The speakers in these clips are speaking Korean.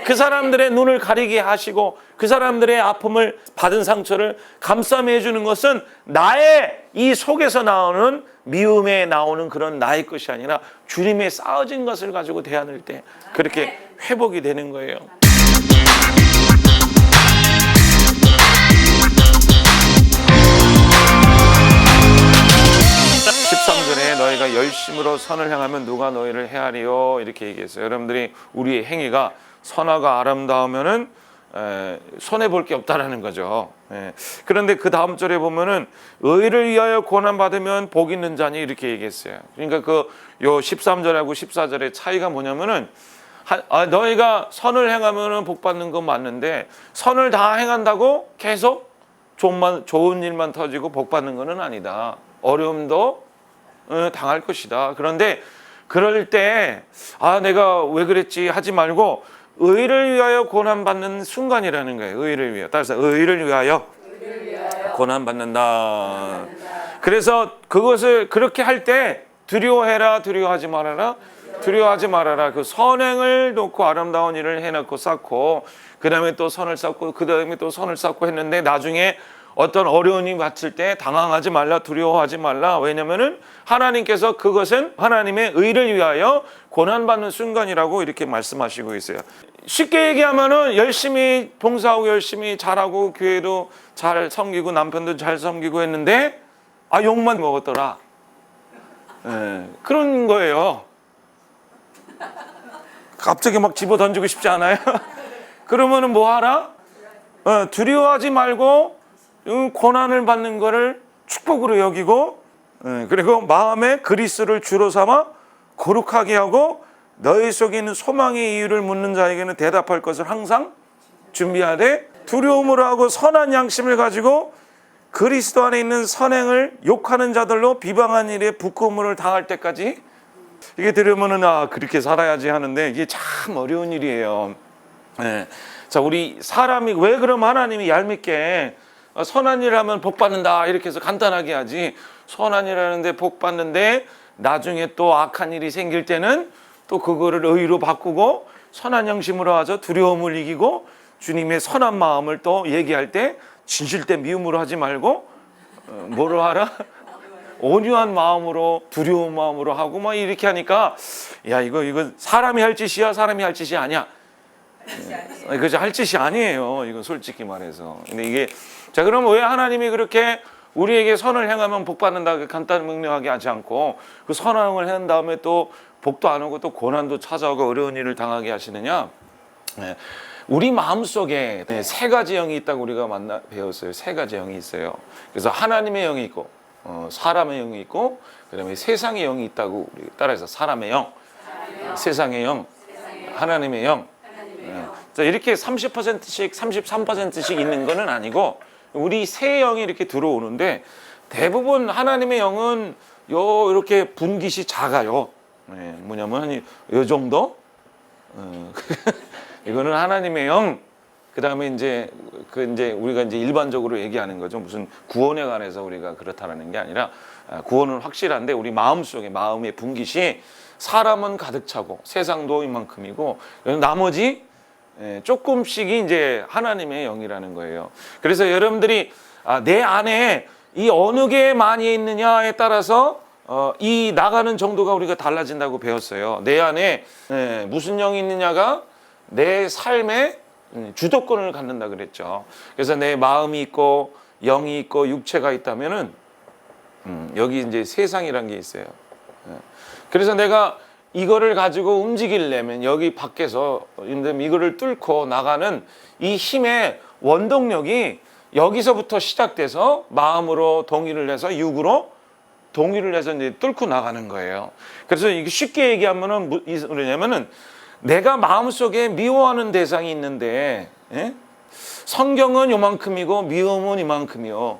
그 사람들의 눈을 가리게 하시고 그 사람들의 아픔을 받은 상처를 감싸매 주는 것은 나의 이 속에서 나오는 미움에 나오는 그런 나의 것이 아니라 주님의 쌓아진 것을 가지고 대하는 때 그렇게 회복이 되는 거예요. 13절에 너희가 열심으로 선을 향하면 누가 너희를 헤아리요 이렇게 얘기했어요. 여러분들이 우리의 행위가 선하고 아름다우면은 손해볼 게 없다라는 거죠. 그런데 그 다음 절에 보면은 의를 위하여 고난받으면 복 있는 자니 이렇게 얘기했어요. 그러니까 요 13절하고 14절의 차이가 뭐냐면은 너희가 선을 행하면은 복 받는 건 맞는데 선을 다 행한다고 계속 좋은 일만 터지고 복 받는 거는 아니다. 어려움도 당할 것이다. 그런데 그럴 때 내가 왜 그랬지 하지 말고 의를 위하여 고난받는 순간이라는 거예요. 의를 위하여. 따라서 의를 위하여 고난받는다. 그래서 그것을 그렇게 할 때 두려워해라, 두려워하지 말아라. 두려워하지 말아라. 그 선행을 놓고 아름다운 일을 해놓고 쌓고 그 다음에 또 선을 쌓고 그 다음에 또 선을 쌓고 했는데 나중에 어떤 어려움이 닥칠 때 당황하지 말라, 두려워하지 말라. 왜냐면은 하나님께서 그것은 하나님의 의를 위하여 고난받는 순간이라고 이렇게 말씀하시고 있어요. 쉽게 얘기하면은 열심히 봉사하고 열심히 잘하고 교회도 잘 섬기고 남편도 잘 섬기고 했는데 욕만 먹었더라. 그런 거예요. 갑자기 막 집어 던지고 싶지 않아요? 그러면은 뭐 하라? 두려워하지 말고 고난을 받는 것을 축복으로 여기고 그리고 마음에 그리스도를 주로 삼아 거룩하게 하고 너희 속에 있는 소망의 이유를 묻는 자에게는 대답할 것을 항상 준비하되 두려움으로 하고 선한 양심을 가지고 그리스도 안에 있는 선행을 욕하는 자들로 비방한 일에 부끄러움을 당할 때까지 이게 들으면은 그렇게 살아야지 하는데 이게 참 어려운 일이에요. 자, 우리 사람이 왜 그럼 하나님이 얄밉게 선한 일을 하면 복 받는다 이렇게 해서 간단하게 하지 선한 일을 하는데 복 받는데 나중에 또 악한 일이 생길 때는 또 그거를 의로 바꾸고 선한 양심으로 하죠. 두려움을 이기고 주님의 선한 마음을 또 얘기할 때 진실때 미움으로 하지 말고 뭐로 하라? 온유한 마음으로 두려운 마음으로 하고 막 이렇게 하니까 이거 사람이 할 짓이야 사람이 할 짓이 아니야. 그죠? 할 짓이 아니에요. 이건 솔직히 말해서. 근데 이게 자 그럼 왜 하나님이 그렇게 우리에게 선을 행하면 복 받는다 간단 명령하게 하지 않고 그 선행을 한 다음에 또 복도 안 오고 또 고난도 찾아오고 어려운 일을 당하게 하시느냐? 우리 마음속에 세 가지 영이 있다고 우리가 배웠어요. 세 가지 영이 있어요. 그래서 하나님의 영이 있고 사람의 영이 있고 그다음에 세상의 영이 있다고 우리 따라해서 사람의 영, 세상의 영, 하나님의 영. 자, 이렇게 30%씩 33%씩 있는 거는 아니고 우리 세 영이 이렇게 들어오는데 대부분 하나님의 영은 이렇게 분깃이 작아요. 뭐냐면 이 정도. 이거는 하나님의 영. 그다음에 이제 우리가 이제 일반적으로 얘기하는 거죠. 무슨 구원에 관해서 우리가 그렇다라는 게 아니라 구원은 확실한데 우리 마음속에 마음의 분깃이 사람은 가득 차고 세상도 이만큼이고 나머지 조금씩이 이제 하나님의 영이라는 거예요. 그래서 여러분들이 내 안에 이 어느 게 많이 있느냐에 따라서 이 나가는 정도가 우리가 달라진다고 배웠어요. 내 안에 무슨 영이 있느냐가 내 삶의 주도권을 갖는다 그랬죠. 그래서 내 마음이 있고 영이 있고 육체가 있다면은 여기 이제 세상이란 게 있어요. 그래서 내가 이거를 가지고 움직이려면 여기 밖에서 이거를 뚫고 나가는 이 힘의 원동력이 여기서부터 시작돼서 마음으로 동의를 해서 육으로 동의를 해서 이제 뚫고 나가는 거예요. 그래서 이게 쉽게 얘기하면은 뭐냐면은 내가 마음속에 미워하는 대상이 있는데 성경은 요만큼이고 미움은 이만큼이요.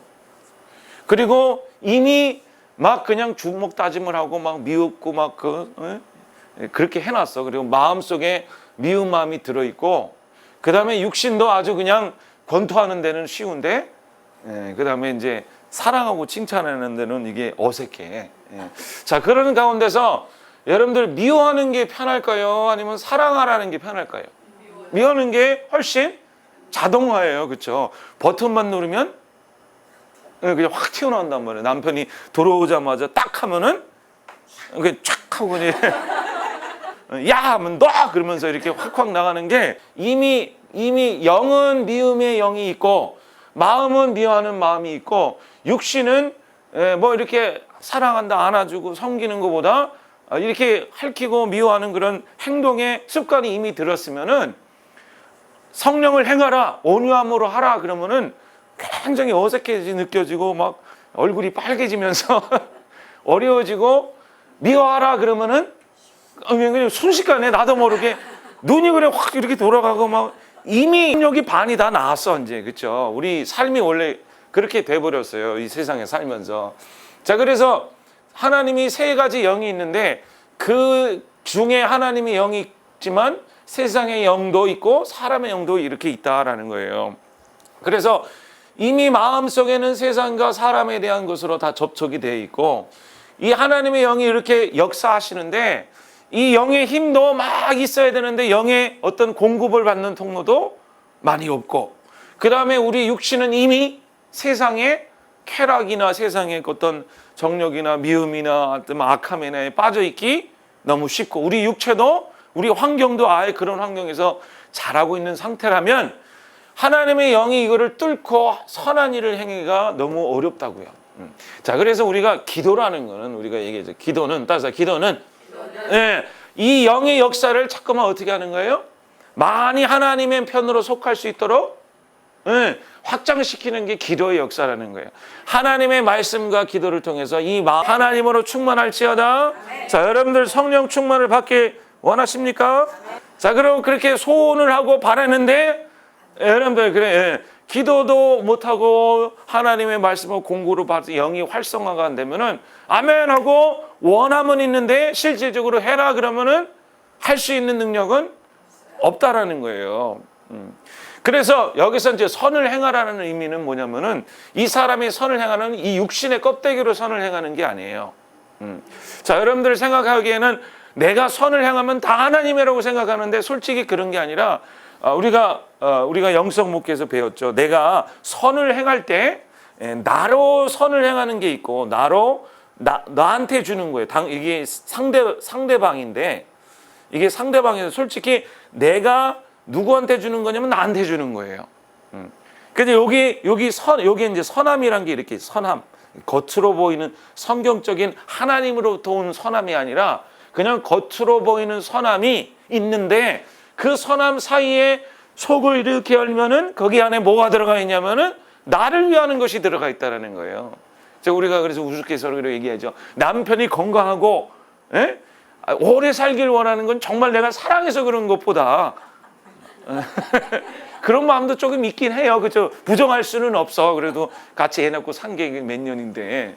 그리고 이미 막 그냥 주먹 다짐을 하고 막 미웠고 막 그렇게 해놨어. 그리고 마음속에 미운 마음이 들어있고 그 다음에 육신도 아주 그냥 권투하는 데는 쉬운데 그 다음에 이제 사랑하고 칭찬하는 데는 이게 어색해. 자, 그런 가운데서 여러분들 미워하는 게 편할까요? 아니면 사랑하라는 게 편할까요? 미워하는 게 훨씬 자동화예요. 그렇죠? 버튼만 누르면 그냥 확 튀어나온단 말이에요. 남편이 들어오자마자 딱 하면은 그냥 쫙 하고 그냥 야 하면 너 그러면서 이렇게 확확 나가는 게 이미 영은 미움의 영이 있고 마음은 미워하는 마음이 있고 육신은 뭐 이렇게 사랑한다 안아주고 섬기는 것보다 이렇게 핥히고 미워하는 그런 행동의 습관이 이미 들었으면은 성령을 행하라 온유함으로 하라 그러면은 굉장히 어색해지 느껴지고 막 얼굴이 빨개지면서 어려워지고 미워하라 그러면은 그냥 순식간에 나도 모르게 눈이 그냥 확 이렇게 돌아가고 막 이미 능력이 반이 다 나왔어 이제. 그렇죠? 우리 삶이 원래 그렇게 돼버렸어요. 이 세상에 살면서. 자, 그래서 하나님이 세 가지 영이 있는데 그 중에 하나님의 영이 있지만 세상의 영도 있고 사람의 영도 이렇게 있다라는 거예요. 그래서 이미 마음속에는 세상과 사람에 대한 것으로 다 접촉이 되어 있고 이 하나님의 영이 이렇게 역사하시는데 이 영의 힘도 막 있어야 되는데 영의 어떤 공급을 받는 통로도 많이 없고 그 다음에 우리 육신은 이미 세상의 쾌락이나 세상의 어떤 정욕이나 미움이나 어떤 악함에 빠져있기 너무 쉽고 우리 육체도 우리 환경도 아예 그런 환경에서 자라고 있는 상태라면 하나님의 영이 이거를 뚫고 선한 일을 행하기가 너무 어렵다고요. 자, 그래서 우리가 기도라는 거는 우리가 얘기하죠. 기도는 예, 이 영의 역사를 자꾸만 어떻게 하는 거예요? 많이 하나님의 편으로 속할 수 있도록 확장시키는 게 기도의 역사라는 거예요. 하나님의 말씀과 기도를 통해서 이 하나님으로 충만할지어다. 자, 여러분들 성령 충만을 받기 원하십니까? 자, 그럼 그렇게 소원을 하고 바라는데 여러분들 그래 기도도 못하고 하나님의 말씀을 공부로 받아서 영이 활성화가 안 되면은 아멘 하고 원함은 있는데 실질적으로 해라 그러면은 할 수 있는 능력은 없다라는 거예요. 그래서 여기서 이제 선을 행하라는 의미는 뭐냐면은 이 사람이 선을 행하는 이 육신의 껍데기로 선을 행하는 게 아니에요. 자, 여러분들 생각하기에는 내가 선을 행하면 다 하나님이라고 생각하는데 솔직히 그런 게 아니라 우리가 영성 목회에서 배웠죠. 내가 선을 행할 때 나로 선을 행하는 게 있고 나한테 주는 거예요. 이게 상대방인데 이게 상대방에서 솔직히 내가 누구한테 주는 거냐면 나한테 주는 거예요. 근데 여기 이제 선함이란 게 이렇게 선함 겉으로 보이는 성경적인 하나님으로부터 온 선함이 아니라 그냥 겉으로 보이는 선함이 있는데 그 선함 사이에 속을 이렇게 열면은 거기 안에 뭐가 들어가 있냐면은 나를 위하는 것이 들어가 있다라는 거예요. 우리가 그래서 우스갯소리로 얘기하죠. 남편이 건강하고 오래 살길 원하는 건 정말 내가 사랑해서 그런 것보다 그런 마음도 조금 있긴 해요. 그렇죠? 부정할 수는 없어. 그래도 같이 애 낳고 산 게 몇 년인데.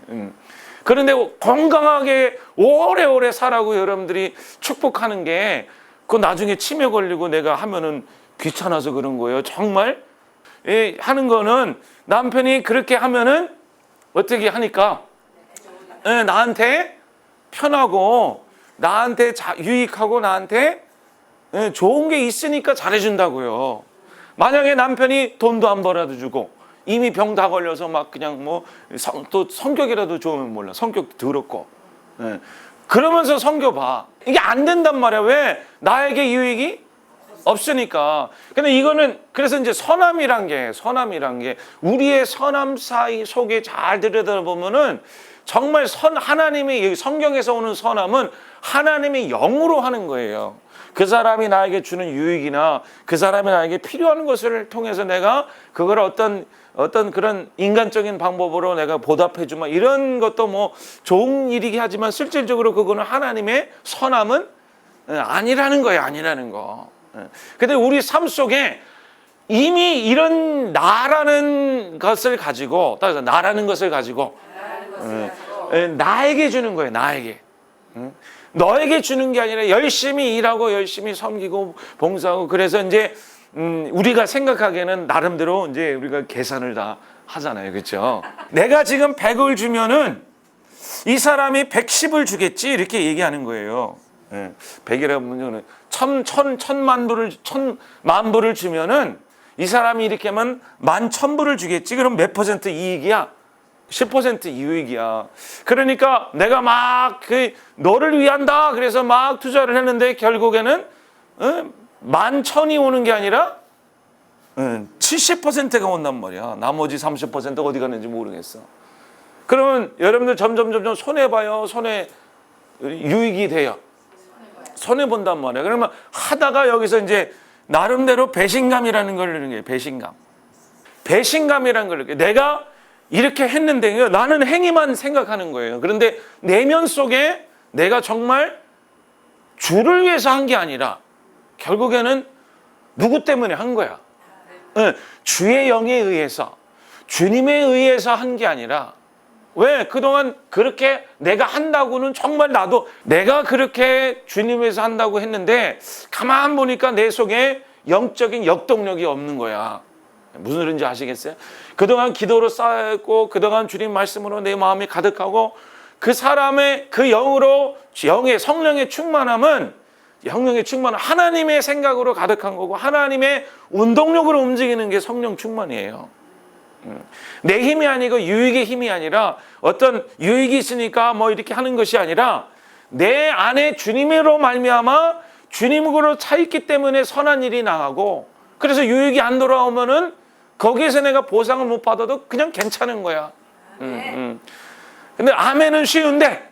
그런데 건강하게 오래오래 살라고 여러분들이 축복하는 게 그 나중에 치매 걸리고 내가 하면은 귀찮아서 그런 거예요. 정말 하는 거는 남편이 그렇게 하면은 어떻게 하니까 나한테 편하고 나한테 유익하고 나한테 좋은 게 있으니까 잘해준다고요. 만약에 남편이 돈도 안 벌어도 주고 이미 병 다 걸려서 막 그냥 또 성격이라도 좋으면 몰라. 성격 더럽고 그러면서 섬겨봐. 이게 안 된단 말이야. 왜? 나에게 유익이 없으니까. 근데 이거는 그래서 이제 선함이란 게 우리의 선함 사이 속에 잘 들여다보면은 정말 하나님의 성경에서 오는 선함은 하나님의 영으로 하는 거예요. 그 사람이 나에게 주는 유익이나 그 사람이 나에게 필요한 것을 통해서 내가 그걸 어떤 그런 인간적인 방법으로 내가 보답해주면 이런 것도 좋은 일이긴 하지만 실질적으로 그거는 하나님의 선함은 아니라는 거예요. 아니라는 거. 근데 우리 삶 속에 이미 이런 나라는 것을 가지고 나에게 주는 거예요. 나에게. 너에게 주는 게 아니라 열심히 일하고 열심히 섬기고 봉사하고 그래서 이제 우리가 생각하기에는 나름대로 이제 우리가 계산을 다 하잖아요. 그렇죠? 내가 지금 100을 주면은 이 사람이 110을 주겠지 이렇게 얘기하는 거예요. 예, 100이라면 천만 불을 주면은 이 사람이 이렇게 하면 11,000불을 주겠지. 그럼 몇 퍼센트 이익이야? 10% 이익이야. 그러니까 내가 막 너를 위한다. 그래서 막 투자를 했는데 결국에는 11,000이 오는 게 아니라 70%가 온단 말이야. 나머지 30%가 어디 갔는지 모르겠어. 그러면 여러분들 점점 손해봐요. 유익이 돼요. 손해본단 말이야. 그러면 하다가 여기서 이제 나름대로 배신감이라는 걸 느끼는 거예요. 배신감이라는 걸 느껴요. 내가 이렇게 했는데 나는 행위만 생각하는 거예요. 그런데 내면 속에 내가 정말 주를 위해서 한 게 아니라 결국에는 누구 때문에 한 거야? 주의 영에 의해서, 주님에 의해서 한 게 아니라, 왜 그동안 그렇게 내가 한다고는 정말 나도 내가 그렇게 주님 위해서 한다고 했는데 가만 보니까 내 속에 영적인 역동력이 없는 거야. 무슨 소리인지 아시겠어요? 그동안 기도로 쌓였고 그동안 주님 말씀으로 내 마음이 가득하고 그 사람의 그 영의 성령의 충만함은 하나님의 생각으로 가득한 거고 하나님의 운동력으로 움직이는 게 성령 충만이에요. 내 힘이 아니고 유익의 힘이 아니라 어떤 유익이 있으니까 뭐 이렇게 하는 것이 아니라 내 안에 주님으로 말미암아 주님으로 차 있기 때문에 선한 일이 나가고 그래서 유익이 안 돌아오면은 거기에서 내가 보상을 못 받아도 그냥 괜찮은 거야. 근데 아멘은 쉬운데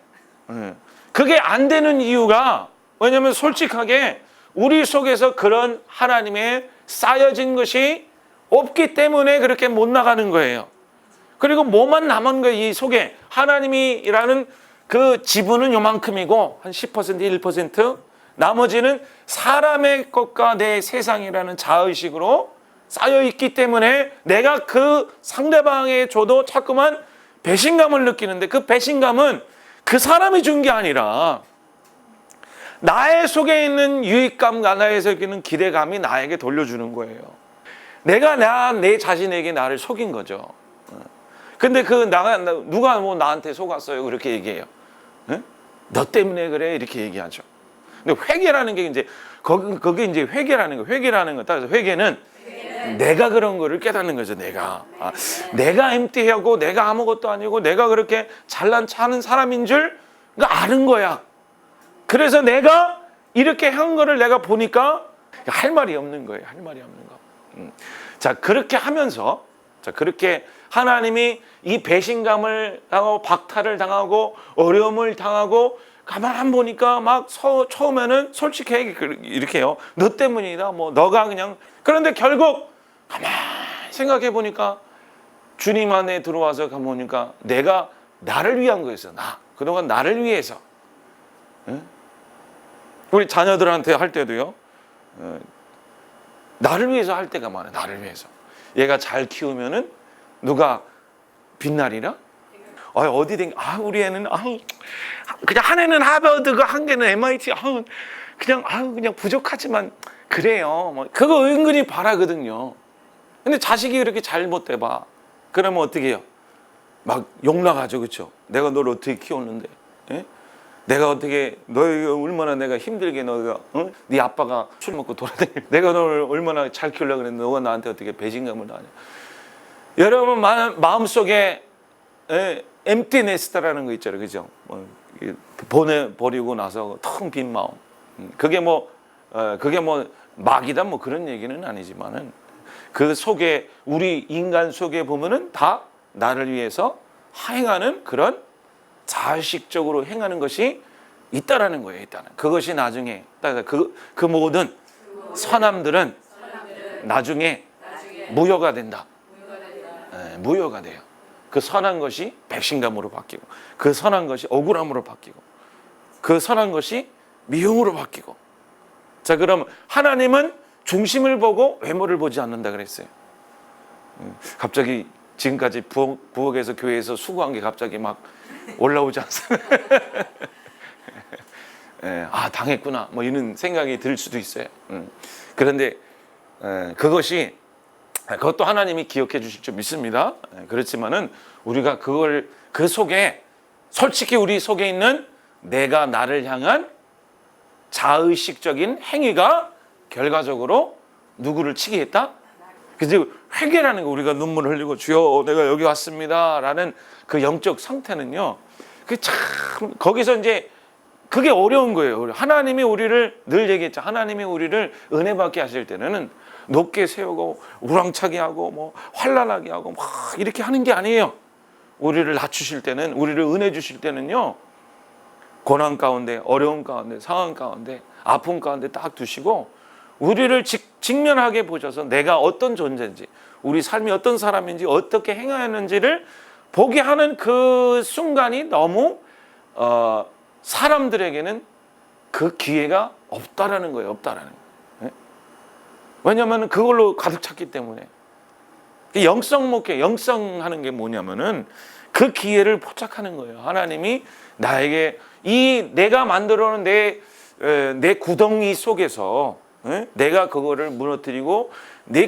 그게 안 되는 이유가 왜냐하면 솔직하게 우리 속에서 그런 하나님의 쌓여진 것이 없기 때문에 그렇게 못 나가는 거예요. 그리고 뭐만 남은 거예요. 이 속에 하나님이라는 그 지분은 요만큼이고 한 10%, 1% 나머지는 사람의 것과 내 세상이라는 자의식으로 쌓여 있기 때문에 내가 그 상대방에 줘도 자꾸만 배신감을 느끼는데 그 배신감은 그 사람이 준 게 아니라 나의 속에 있는 유익감과 나의 속에 있는 기대감이 나에게 돌려주는 거예요. 내가 내 자신에게 나를 속인 거죠. 근데 누가 뭐 나한테 속았어요? 그렇게 얘기해요. 너 때문에 그래? 이렇게 얘기하죠. 근데 회개라는 게 이제 거기 이제 회개라는 거. 회개라는 거 따라서 회개는 내가 그런 거를 깨닫는 거죠. 내가 엠티하고 내가 아무것도 아니고 내가 그렇게 잘난 차는 사람인 줄 아는 거야. 그래서 내가 이렇게 한 거를 내가 보니까 할 말이 없는 거예요. 할 말이 없는 거. 자, 그렇게 하면서 그렇게 하나님이 이 배신감을 당하고 박탈을 당하고 어려움을 당하고 가만 보니까 막 처음에는 솔직히 이렇게 해요. 너 때문이다. 뭐 너가 그냥 그런데 결국 가만 생각해 보니까 주님 안에 들어와서 가만 보니까 내가 나를 위한 거였어. 그동안 나를 위해서. 우리 자녀들한테 할 때도요. 나를 위해서 할 때가 많아요. 나를 위해서. 얘가 잘 키우면은 누가 빛나리라? 어디든 우리 애는 그냥 한 애는 하버드고 한 개는 MIT 그냥 부족하지만 그래요. 뭐 그거 은근히 바라거든요. 근데 자식이 그렇게 잘못돼 봐. 그러면 어떻게 해요? 막 욕나가죠, 그렇죠? 내가 너를 어떻게 키웠는데? 예? 내가 어떻게 얼마나 내가 힘들게 네 아빠가 술 먹고 돌아다니고 내가 너를 얼마나 잘 키우려고 그랬는데 너가 나한테 어떻게 배신감을 나냐. 여러분 마음속에 엠티 네스트라는 거 있잖아요. 그죠? 보내버리고 나서 텅 빈 마음. 그게 뭐 막이다 뭐 그런 얘기는 아니지만은 그 속에 우리 인간 속에 보면은 다 나를 위해서 행하는 그런 자의식적으로 행하는 것이 있다라는 거예요. 있다는 그것이 나중에 그 모든 선함들은 나중에 무효가 된다. 무효가 돼요. 그 선한 것이 배신감으로 바뀌고 그 선한 것이 억울함으로 바뀌고 그 선한 것이 미움으로 바뀌고. 자, 그럼 하나님은 중심을 보고 외모를 보지 않는다 그랬어요. 갑자기 지금까지 부엌에서 교회에서 수고한 게 갑자기 막 올라오지 않습니까? 당했구나 뭐 이런 생각이 들 수도 있어요. 그런데 그것도 하나님이 기억해 주실 줄 믿습니다. 그렇지만은 우리가 그 속에 솔직히 우리 속에 있는 내가 나를 향한 자의식적인 행위가 결과적으로 누구를 치게 했다? 그래서 회개라는 거, 우리가 눈물을 흘리고 주여 내가 여기 왔습니다라는 그 영적 상태는요, 그 참 거기서 이제 그게 어려운 거예요. 하나님이 우리를 늘 얘기했죠. 하나님이 우리를 은혜 받게 하실 때는 높게 세우고 우렁차게 하고 뭐 환난하게 하고 막 이렇게 하는 게 아니에요. 우리를 낮추실 때는, 우리를 은혜 주실 때는요, 고난 가운데, 어려운 가운데, 상황 가운데, 아픔 가운데 딱 두시고 우리를 직면하게 보셔서 내가 어떤 존재인지, 우리 삶이 어떤 사람인지, 어떻게 행하였는지를 보게 하는 그 순간이 너무 사람들에게는 그 기회가 없다라는 거예요. 없다라는 거예요. 왜냐하면 그걸로 가득 찼기 때문에. 영성 목회, 영성하는 게 뭐냐면은 그 기회를 포착하는 거예요. 하나님이 나에게 이 내가 만들어 놓은 내 구덩이 속에서 내가 그거를 무너뜨리고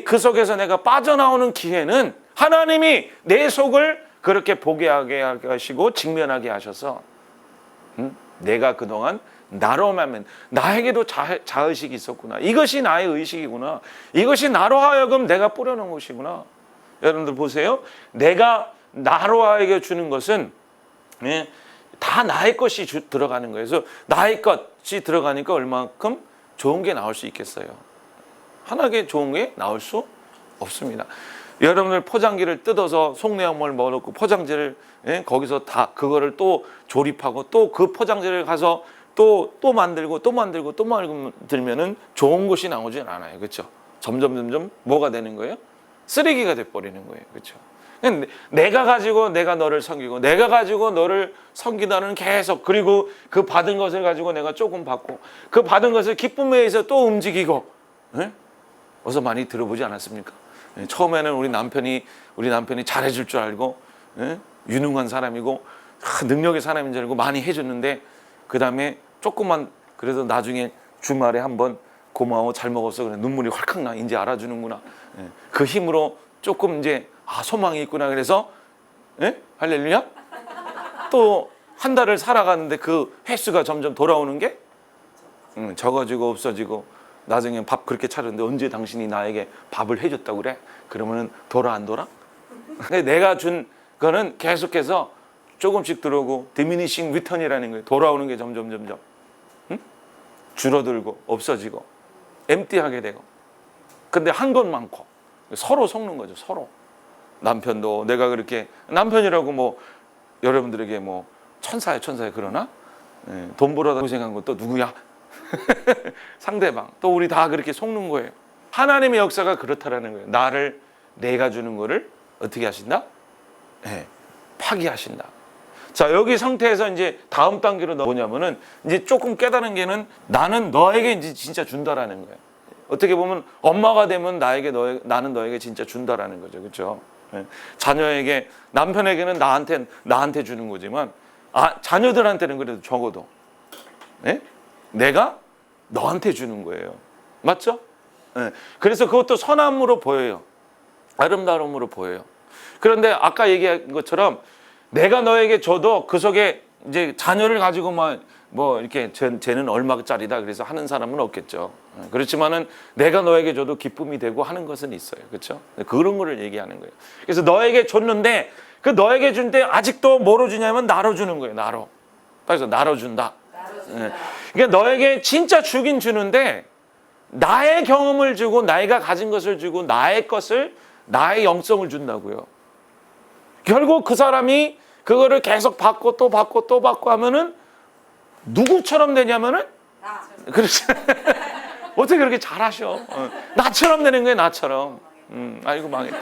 그 속에서 내가 빠져나오는 기회는 하나님이 내 속을 그렇게 보게 하게 하시고 직면하게 하셔서 내가 그동안 나로만, 나에게도 자의식이 있었구나. 이것이 나의 의식이구나. 이것이 나로 하여금 내가 뿌려놓은 것이구나. 여러분들 보세요. 내가 나로 하여금 주는 것은 다 나의 것이 들어가는 거예요. 그래서 나의 것이 들어가니까 얼마큼 좋은 게 나올 수 있겠어요. 하나게 좋은 게 나올 수 없습니다. 여러분들 포장지를 뜯어서 속내양물 먹어놓고 포장지를 거기서 다 그거를 또 조립하고 또 그 포장지를 가서 또 만들고 또 만들면은 좋은 것이 나오진 않아요. 그렇죠? 점점 뭐가 되는 거예요? 쓰레기가 돼버리는 거예요. 그렇죠? 내가 가지고 내가 너를 섬기고 내가 가지고 너를 섬기다는 계속, 그리고 그 받은 것을 가지고 내가 조금 받고 그 받은 것을 기쁨에 의해서 또 움직이고. 어서 많이 들어보지 않았습니까? 처음에는 우리 남편이 잘해줄 줄 알고 유능한 사람이고 능력의 사람인 줄 알고 많이 해줬는데, 그 다음에 조금만, 그래도 나중에 주말에 한번 고마워 잘 먹었어 그래 눈물이 헐컥 나. 이제 알아주는구나. 그 힘으로 조금 이제 소망이 있구나. 그래서 할렐루야. 또 한 달을 살아가는데 그 횟수가 점점 돌아오는 게 적어지고 없어지고, 나중에 밥 그렇게 차렸는데 언제 당신이 나에게 밥을 해줬다고 그래? 그러면은 돌아 안 돌아? 내가 준 거는 계속해서 조금씩 들어오고 diminishing return이라는 거예요. 돌아오는 게 점점 줄어들고 없어지고 empty하게 되고. 근데 한 건 많고 서로 속는 거죠. 서로. 남편도 내가 그렇게, 남편이라고 뭐 여러분들에게 뭐 천사야 그러나 돈 벌어다 고생한 건 또 누구야? 상대방. 또 우리 다 그렇게 속는 거예요. 하나님의 역사가 그렇다라는 거예요. 나를, 내가 주는 거를 어떻게 하신다? 파기하신다. 자, 여기 상태에서 이제 다음 단계로 뭐냐면은 이제 조금 깨달은 게는 나는 너에게 이제 진짜 준다라는 거예요. 어떻게 보면 엄마가 되면 나는 너에게 진짜 준다라는 거죠. 그렇죠? 자녀에게, 남편에게는 나한테 주는 거지만 자녀들한테는 그래도 적어도 내가 너한테 주는 거예요. 맞죠? 그래서 그것도 선함으로 보여요. 아름다움으로 보여요. 그런데 아까 얘기한 것처럼 내가 너에게 줘도 그 속에 이제 자녀를 가지고 뭐 이렇게 쟤는 얼마짜리다 그래서 하는 사람은 없겠죠. 그렇지만은 내가 너에게 줘도 기쁨이 되고 하는 것은 있어요. 그렇죠? 그런 거를 얘기하는 거예요. 그래서 너에게 줬는데 그 너에게 준 때 아직도 뭐로 주냐면 나로 주는 거예요. 나로. 그래서 나로 준다. 그러니까 너에게 진짜 주긴 주는데 나의 경험을 주고 내가 가진 것을 주고 나의 것을, 나의 영성을 준다고요. 결국 그 사람이 그거를 계속 받고 또 받고 또 받고 하면은 누구처럼 되냐면은 그렇지. 어떻게 그렇게 잘하셔? 나처럼 되는 거예요. 나처럼. 아이고 망했다.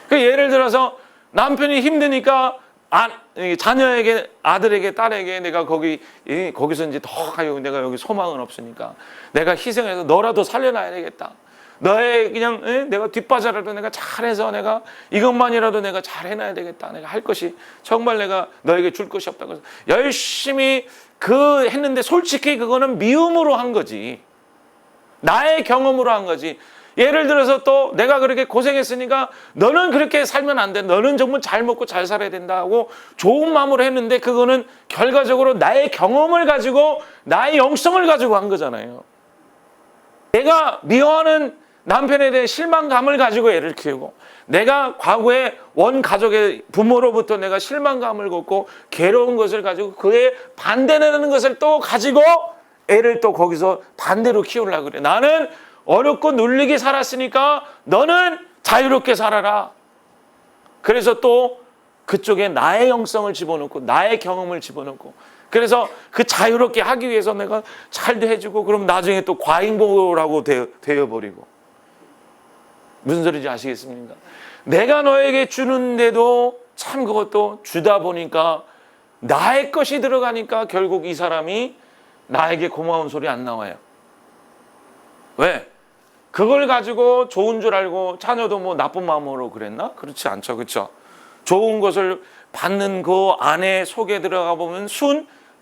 그 예를 들어서 남편이 힘드니까 자녀에게, 아들에게, 딸에게 내가 거기서 이제 더 가요. 내가 여기 소망은 없으니까 내가 희생해서 너라도 살려놔야 되겠다. 너의 그냥 내가 뒷바자라도 내가 잘해서 내가 이것만이라도 내가 잘해놔야 되겠다. 내가 할 것이 정말 내가 너에게 줄 것이 없다고 해서 열심히 했는데 솔직히 그거는 미움으로 한 거지. 나의 경험으로 한 거지. 예를 들어서 또 내가 그렇게 고생했으니까 너는 그렇게 살면 안 돼. 너는 정말 잘 먹고 잘 살아야 된다 하고 좋은 마음으로 했는데 그거는 결과적으로 나의 경험을 가지고 나의 영성을 가지고 한 거잖아요. 내가 미워하는 남편에 대한 실망감을 가지고 애를 키우고 내가 과거에 원 가족의 부모로부터 내가 실망감을 갖고 괴로운 것을 가지고 그에 반대되는 것을 또 가지고 애를 또 거기서 반대로 키우려고 그래. 나는 어렵고 눌리게 살았으니까 너는 자유롭게 살아라. 그래서 또 그쪽에 나의 영성을 집어넣고 나의 경험을 집어넣고 그래서 그 자유롭게 하기 위해서 내가 잘도 해주고 그럼 나중에 또 과잉보호라고 되어버리고 무슨 소리인지 아시겠습니까? 내가 너에게 주는데도 참 그것도 주다 보니까 나의 것이 들어가니까 결국 이 사람이 나에게 고마운 소리 안 나와요. 왜? 그걸 가지고 좋은 줄 알고 자녀도 뭐 나쁜 마음으로 그랬나? 그렇지 않죠. 그렇죠? 좋은 것을 받는 그 안에 속에 들어가 보면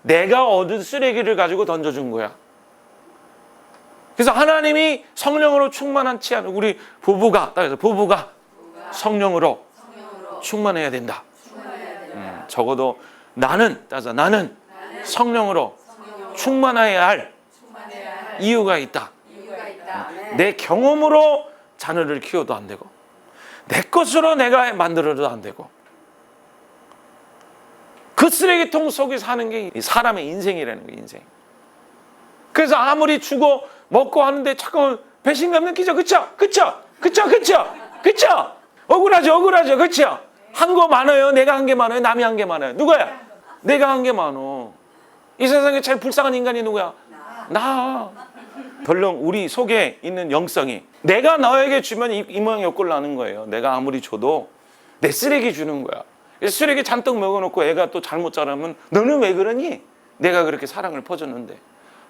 내가 얻은 쓰레기를 가지고 던져준 거야. 그래서 하나님이 성령으로 충만하지 않은 우리 부부가 성령으로 충만해야 된다. 적어도 나는 성령으로 충만해야 할 이유가 있다. 내 경험으로 자녀를 키워도 안 되고 내 것으로 내가 만들어도 안 되고 그 쓰레기통 속에 사는 게 사람의 인생이라는 거예요. 인생. 그래서 아무리 주고 먹고 하는데 자꾸 배신감 느끼죠. 그쵸? 억울하죠. 그쵸? 한 거 많아요. 내가 한 게 많아요. 남이 한 게 많아요. 누구야? 내가 한 게 많어. 이 세상에 제일 불쌍한 인간이 누구야? 나. 별로 우리 속에 있는 영성이 내가 너에게 주면 이 모양 옆골 나는 거예요. 내가 아무리 줘도 내 쓰레기 주는 거야. 쓰레기 잔뜩 먹어놓고 애가 또 잘못 자라면 너는 왜 그러니? 내가 그렇게 사랑을 퍼줬는데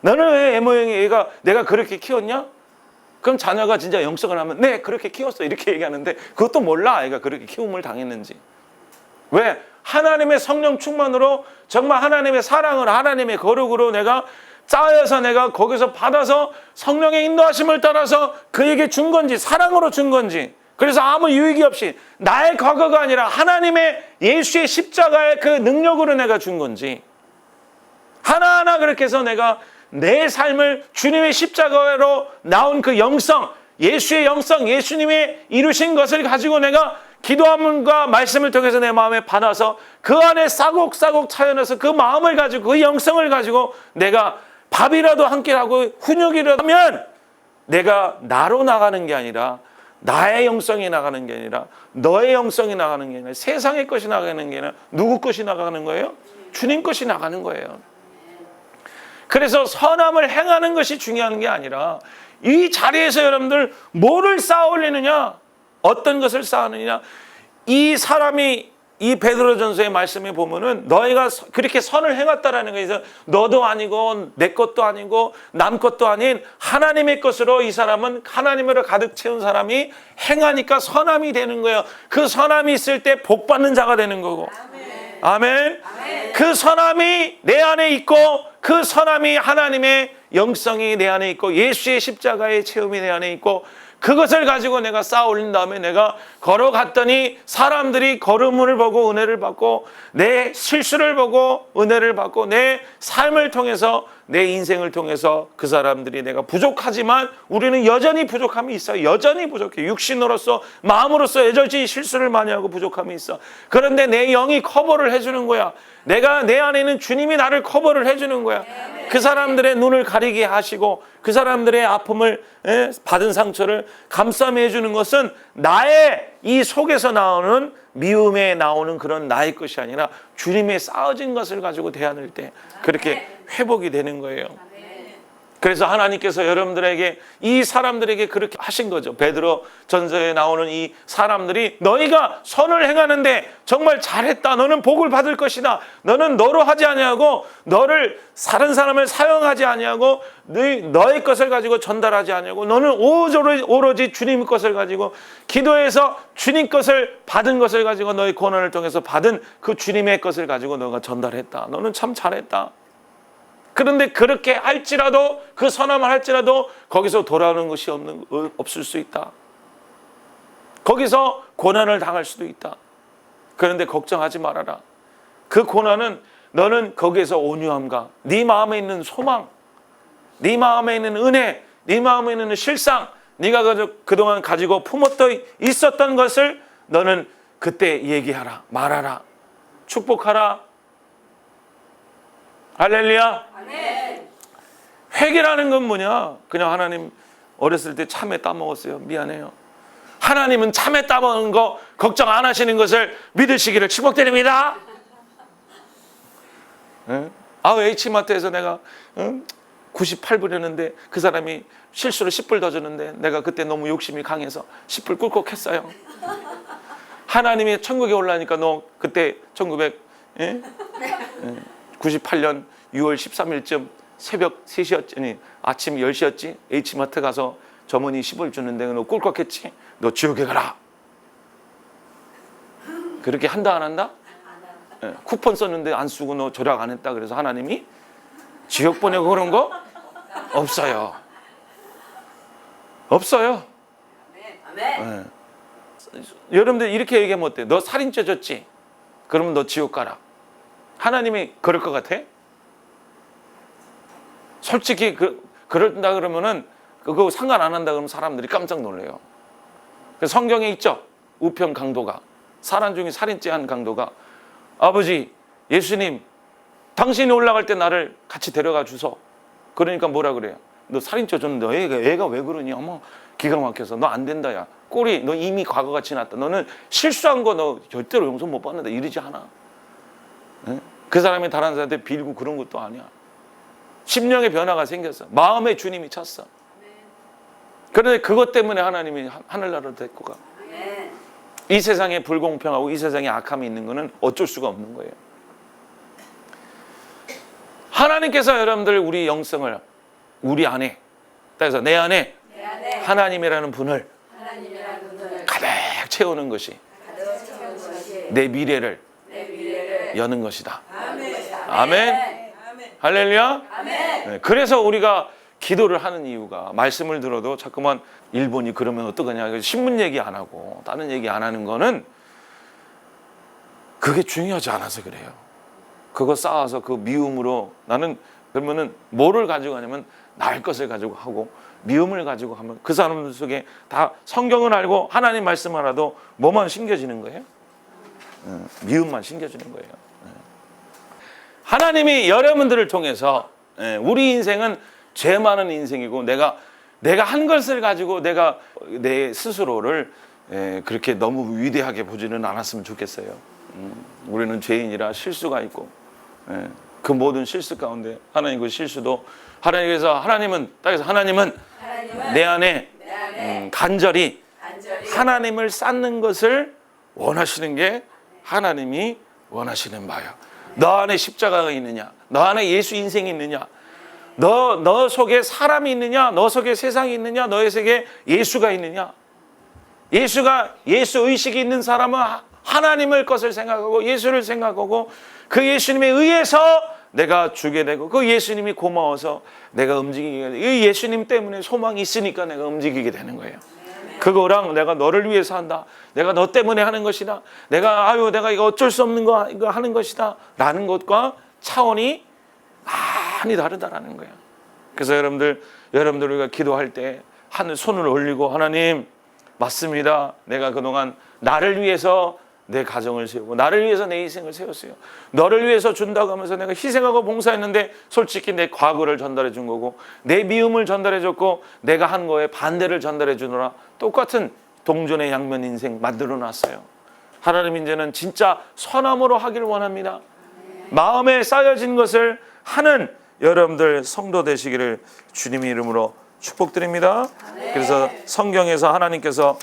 너는 왜 애 모양이 애가 내가 그렇게 키웠냐? 그럼 자녀가 진짜 영성을 하면 네 그렇게 키웠어 이렇게 얘기하는데 그것도 몰라 애가 그렇게 키움을 당했는지. 왜? 하나님의 성령 충만으로 정말 하나님의 사랑을 하나님의 거룩으로 내가 쌓여서 내가 거기서 받아서 성령의 인도하심을 따라서 그에게 준 건지 사랑으로 준 건지 그래서 아무 유익이 없이 나의 과거가 아니라 하나님의 예수의 십자가의 그 능력으로 내가 준 건지 하나하나 그렇게 해서 내가 내 삶을 주님의 십자가로 나온 그 영성 예수의 영성 예수님이 이루신 것을 가지고 내가 기도함과 말씀을 통해서 내 마음에 받아서 그 안에 싸곡싸곡 차여넣어서 그 마음을 가지고 그 영성을 가지고 내가 밥이라도 한 끼 하고 훈육이라도 하면 내가 나로 나가는 게 아니라 나의 영성이 나가는 게 아니라 너의 영성이 나가는 게 아니라 세상의 것이 나가는 게 아니라 누구 것이 나가는 거예요? 주님 것이 나가는 거예요. 그래서 선함을 행하는 것이 중요한 게 아니라 이 자리에서 여러분들 뭐를 쌓아 올리느냐 어떤 것을 쌓느냐 이 사람이 이 베드로전서의 말씀에 보면은 너희가 그렇게 선을 행했다라는 거에서 너도 아니고 내 것도 아니고 남 것도 아닌 하나님의 것으로 이 사람은 하나님으로 가득 채운 사람이 행하니까 선함이 되는 거예요. 그 선함이 있을 때 복 받는 자가 되는 거고. 아멘. 아멘. 그 선함이 내 안에 있고 그 선함이 하나님의 영성이 내 안에 있고 예수의 십자가의 체험이 내 안에 있고 그것을 가지고 내가 쌓아 올린 다음에 내가 걸어갔더니 사람들이 걸음을 보고 은혜를 받고 내 실수를 보고 은혜를 받고 내 삶을 통해서 내 인생을 통해서 그 사람들이 내가 부족하지만 우리는 여전히 부족함이 있어요. 여전히 부족해. 육신으로서 마음으로서 여전히 실수를 많이 하고 부족함이 있어. 그런데 내 영이 커버를 해주는 거야. 내가 내 안에 있는 주님이 나를 커버를 해주는 거야. 그 사람들의 눈을 가리게 하시고 그 사람들의 아픔을 받은 상처를 감싸매 해주는 것은 나의 이 속에서 나오는 미움에 나오는 그런 나의 것이 아니라 주님의 쌓아진 것을 가지고 대하는 때 그렇게 회복이 되는 거예요. 그래서 하나님께서 여러분들에게 이 사람들에게 그렇게 하신 거죠. 베드로 전서에 나오는 이 사람들이 너희가 선을 행하는데 정말 잘했다. 너는 복을 받을 것이다. 너는 너로 하지 아니하고 너를 다른 사람을 사용하지 아니하고 너의 것을 가지고 전달하지 아니하고 너는 오로지 주님 것을 가지고 기도해서 주님 것을 받은 것을 가지고 너의 고난을 통해서 받은 그 주님의 것을 가지고 너가 전달했다. 너는 참 잘했다. 그런데 그렇게 할지라도, 그 선함을 할지라도 거기서 돌아오는 것이 없을 수 있다. 거기서 고난을 당할 수도 있다. 그런데 걱정하지 말아라. 그 고난은 너는 거기에서 온유함과 네 마음에 있는 소망, 네 마음에 있는 은혜, 네 마음에 있는 실상, 네가 그동안 가지고 품었던 있었던 것을 너는 그때 얘기하라, 말하라, 축복하라. 할렐루야. 아멘. 회개라는 건 뭐냐? 그냥 하나님 어렸을 때 참외 따먹었어요. 미안해요. 하나님은 참외 따먹은 거 걱정 안 하시는 것을 믿으시기를 축복드립니다. H마트에서 내가 98불이었는데 그 사람이 실수로 10불 더 줬는데 내가 그때 너무 욕심이 강해서 10불 꿀꺽했어요. 하나님이 천국에 올라니까 너 그때 1998년 6월 13일쯤 새벽 3시였지, 아니, 아침 10시였지. H마트 가서 점원이 10을 주는데 너 꿀꺽했지. 너 지옥에 가라. 그렇게 한다 안 한다? 쿠폰 썼는데 안 쓰고 너 절약 안 했다. 그래서 하나님이 지옥 보내고 그런 거 없어요. 없어요. 아멘. 여러분들 이렇게 얘기하면 어때? 너 살인죄 졌지? 그러면 너 지옥 가라. 하나님이 그럴 것 같아? 솔직히 그런다 그러면은 그거 상관 안 한다 그러면 사람들이 깜짝 놀래요. 성경에 있죠. 우편 강도가, 사람 중에 살인죄 한 강도가, 아버지 예수님 당신이 올라갈 때 나를 같이 데려가 주소. 그러니까 뭐라 그래요? 너 살인죄 줬는데 애가 왜 그러니? 어머, 기가 막혀서 너 안 된다. 야 꼬리, 너 이미 과거가 지났다. 너는 실수한 거 너 절대로 용서 못 받는다. 이러지 않아. 그 사람이 다른 사람한테 빌고 그런 것도 아니야. 심령의 변화가 생겼어. 마음의 주님이 찼어. 그런데 그것 때문에 하나님이 하늘나라로 데리고 가. 이 세상에 불공평하고 이 세상에 악함이 있는 거는 어쩔 수가 없는 거예요. 하나님께서 여러분들 우리 영성을 우리 안에, 따라서 내 안에 하나님이라는 분을 가득 채우는 것이 내 미래를 여는 것이다. 아멘. 할렐루야. 네, 그래서 우리가 기도를 하는 이유가, 말씀을 들어도 자꾸만 일본이 그러면 어떡하냐, 신문 얘기 안 하고 다른 얘기 안 하는 거는 그게 중요하지 않아서 그래요. 그거 쌓아서 그 미움으로, 나는 그러면은 뭐를 가지고 하냐면 나을 것을 가지고 하고 미움을 가지고 하면 그 사람들 속에 다 성경을 알고 하나님 말씀 알아도 뭐만 심겨지는 거예요? 미움만 심겨지는 거예요. 하나님이 여러분들을 통해서, 우리 인생은 죄 많은 인생이고 내가 한 것을 가지고 내가 내 스스로를 그렇게 너무 위대하게 보지는 않았으면 좋겠어요. 우리는 죄인이라 실수가 있고, 그 모든 실수 가운데 하나님 그 실수도 하나님께서, 하나님은 내 안에 간절히 하나님을 쌓는 것을 원하시는 게 하나님이 원하시는 바야. 너 안에 십자가가 있느냐? 너 안에 예수 인생이 있느냐? 너 속에 사람이 있느냐? 너 속에 세상이 있느냐? 너의 속에 예수가 있느냐? 예수 의식이 있는 사람은 하나님의 것을 생각하고 예수를 생각하고 그 예수님에 의해서 내가 주게 되고 그 예수님이 고마워서 내가 움직이게 되고 이 예수님 때문에 소망이 있으니까 내가 움직이게 되는 거예요. 그거랑 내가 너를 위해서 한다. 내가 너 때문에 하는 것이다. 내가 이거 어쩔 수 없는 거 이거 하는 것이다. 라는 것과 차원이 많이 다르다라는 거예요. 그래서 여러분들 우리가 기도할 때 하늘 손을 올리고 하나님 맞습니다. 내가 그동안 나를 위해서 내 가정을 세우고 나를 위해서 내 인생을 세웠어요. 너를 위해서 준다고 하면서 내가 희생하고 봉사했는데 솔직히 내 과거를 전달해 준 거고 내 미움을 전달해 줬고 내가 한 거에 반대를 전달해 주느라 똑같은 동전의 양면 인생 만들어 놨어요. 하나님 이제는 진짜 선함으로 하기를 원합니다. 마음에 쌓여진 것을 하는 여러분들 성도 되시기를 주님의 이름으로 축복드립니다. 그래서 성경에서 하나님께서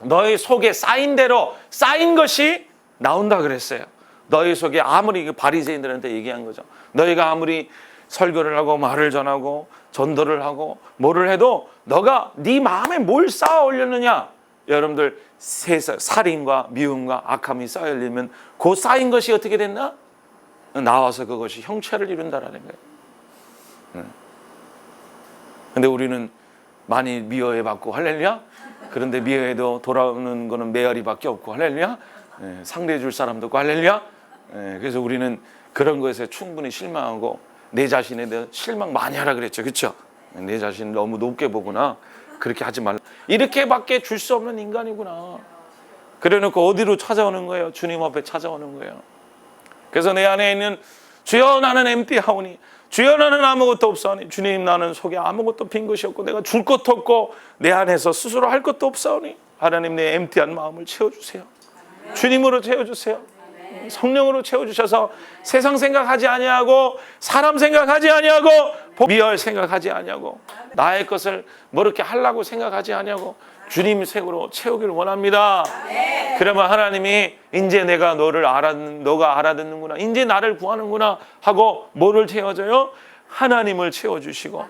너희 속에 쌓인 대로 쌓인 것이 나온다 그랬어요. 너희 속에 아무리 바리새인들한테 얘기한 거죠. 너희가 아무리 설교를 하고 말을 전하고 전도를 하고 뭐를 해도 너가 네 마음에 뭘 쌓아 올렸느냐. 여러분들 살인과 미움과 악함이 쌓여 올리면 그 쌓인 것이 어떻게 됐나? 나와서 그것이 형체를 이룬다라는 거예요. 근데 우리는 많이 미워해 받고 할렐루야. 그런데 미워해도 돌아오는 거는 메아리밖에 없고 할렐루야. 상대해 줄 사람도 없고 할렐루야. 그래서 우리는 그런 것에 충분히 실망하고 내 자신에 대해 실망 많이 하라 그랬죠. 그렇죠? 내 자신을 너무 높게 보구나. 그렇게 하지 말라. 이렇게밖에 줄 수 없는 인간이구나. 그래놓고 어디로 찾아오는 거예요? 주님 앞에 찾아오는 거예요. 그래서 내 안에 있는 주여 나는 엠티하오니, 주여 나는 아무것도 없사오니, 주님 나는 속에 아무것도 빈 것이 없고 내가 줄 것도 없고 내 안에서 스스로 할 것도 없사오니 하나님 내 엠티한 마음을 채워주세요. 주님으로 채워주세요. 성령으로 채워주셔서 세상 생각하지 아니하고 사람 생각하지 아니하고 미열 생각하지 아니하고 나의 것을 뭐 이렇게 하려고 생각하지 아니하고 주님 색으로 채우기를 원합니다. 그러면 하나님이 이제 내가 너가 알아듣는구나, 이제 나를 구하는구나 하고 뭐를 채워줘요? 하나님을 채워주시고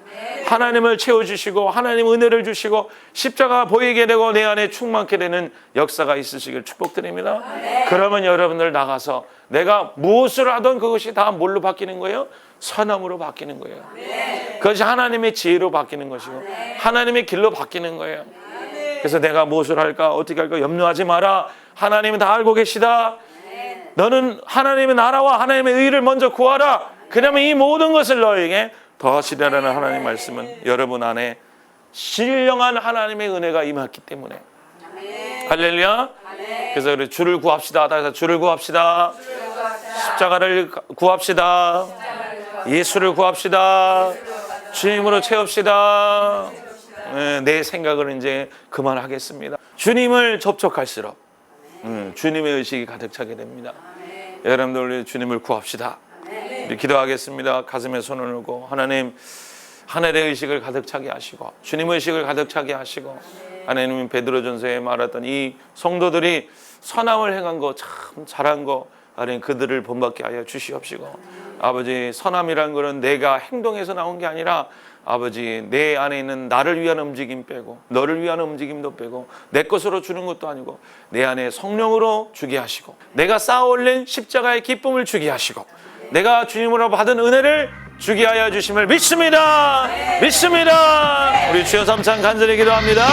하나님을 채워주시고 하나님 은혜를 주시고 십자가 보이게 되고 내 안에 충만케 되는 역사가 있으시길 축복드립니다. 그러면 여러분들 나가서 내가 무엇을 하던 그것이 다 뭘로 바뀌는 거예요? 선함으로 바뀌는 거예요. 그것이 하나님의 지혜로 바뀌는 것이고 하나님의 길로 바뀌는 거예요. 그래서 내가 무엇을 할까 어떻게 할까 염려하지 마라. 하나님은 다 알고 계시다. 너는 하나님의 나라와 하나님의 의를 먼저 구하라. 그러면 이 모든 것을 너에게 더하시리라는 하나님 말씀은 여러분 안에 신령한 하나님의 은혜가 임했기 때문에. 할렐루야. 그래서 우리 주를 구합시다. 다시 주를 구합시다. 십자가를 구합시다. 예수를 구합시다. 주님으로 채웁시다. 내 생각을 이제 그만하겠습니다. 주님을 접촉할수록 주님의 의식이 가득 차게 됩니다. 여러분들 우리 주님을 구합시다. 우리 기도하겠습니다. 가슴에 손을 얹고 하나님 하늘의 의식을 가득 차게 하시고 주님의 의식을 가득 차게 하시고 하나님이 베드로전서에 말했던 이 성도들이 선함을 행한 거 참 잘한 거 하나님 그들을 본받게 하여 주시옵시고 아버지 선함이란 것은 내가 행동해서 나온 게 아니라 아버지 내 안에 있는 나를 위한 움직임 빼고 너를 위한 움직임도 빼고 내 것으로 주는 것도 아니고 내 안에 성령으로 주게 하시고 내가 쌓아 올린 십자가의 기쁨을 주게 하시고 내가 주님으로 받은 은혜를 주게 하여 주심을 믿습니다. 믿습니다. 우리 주여 삼창 간절히 기도합니다.